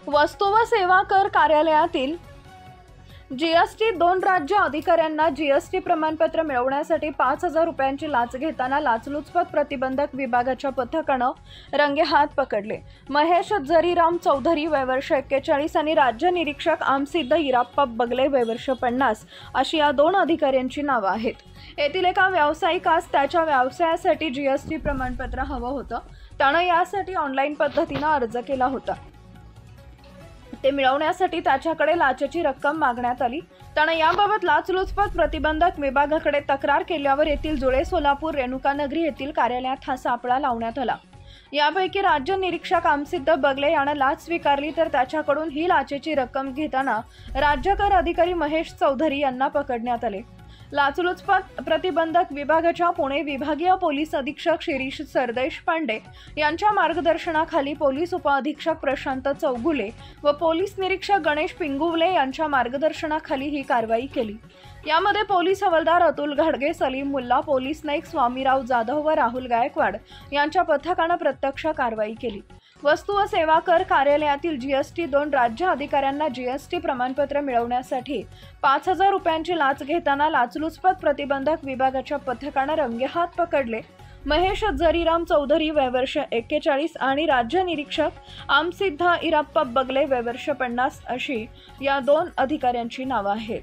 वस्तू व सेवा कर कार्यालयातील जीएसटी 2 राज्य अधिकाऱ्यांना जीएसटी प्रमाणपत्र मिळवण्यासाठी 5,000 रुपयांची लाच घेताना लाचलुचपत प्रतिबंधक विभागाच्या पथकानं रंगेहात पकडले। महेश जरीराम चौधरी वय वर्ष 41 आणि राज्य निरीक्षक आमसिद्ध इराप्पा बगले वय वर्ष 50 अशी या 2 अधिकाऱ्यांची नावं आहेत। येथील एका व्यावसायिकास त्याच्या व्यवसायासाठी जीएसटी प्रमाणपत्र हवं होतं। त्यानं यासाठी ऑनलाईन पद्धतीनं अर्ज केला होता। ते मिळवण्यासाठी त्याच्याकडे लाचेची रक्कम मागण्यात आली। त्यानं याबाबत लाचलुचपत प्रतिबंधक विभागाकडे तक्रार केल्यावर येथील जुळे सोलापूर रेणुकानगरी येथील कार्यालयात हा सापळा लावण्यात आला। यापैकी राज्य निरीक्षक आमसिद्ध बगले यानं लाच स्वीकारली, तर त्याच्याकडून ही लाचेची रक्कम घेताना राज्य कर अधिकारी महेश चौधरी यांना पकडण्यात आले। लाचलुचपत प्रतिबंधक विभागाच्या पुणे विभागीय पोलीस अधीक्षक शिरीष सरदेश पांडे यांच्या मार्गदर्शनाखाली पोलीस उपअधीक्षक प्रशांत चौगुले व पोलीस निरीक्षक गणेश पिंगुवले यांच्या मार्गदर्शनाखाली ही कारवाई केली। यामध्ये पोलीस हवालदार अतुल घाडगे, सलीम मुल्ला, पोलीस नाईक स्वामीराव जाधव व राहुल गायकवाड यांच्या पथकानं प्रत्यक्ष कारवाई केली। वस्तू व सेवा कर कार्यालयातील जीएसटी 2 राज्य अधिकाऱ्यांना जीएसटी प्रमाणपत्र मिळवण्यासाठी 5,000 रुपयांची लाच घेताना लाचलुचपत प्रतिबंधक विभागाच्या पथकानं रंगेहात पकडले। महेश जरीराम चौधरी वय वर्ष 41 आणि राज्य निरीक्षक आमसिद्ध इराप्पा बगले वय वर्ष 50 अशी या 2 अधिकाऱ्यांची नावं आहेत।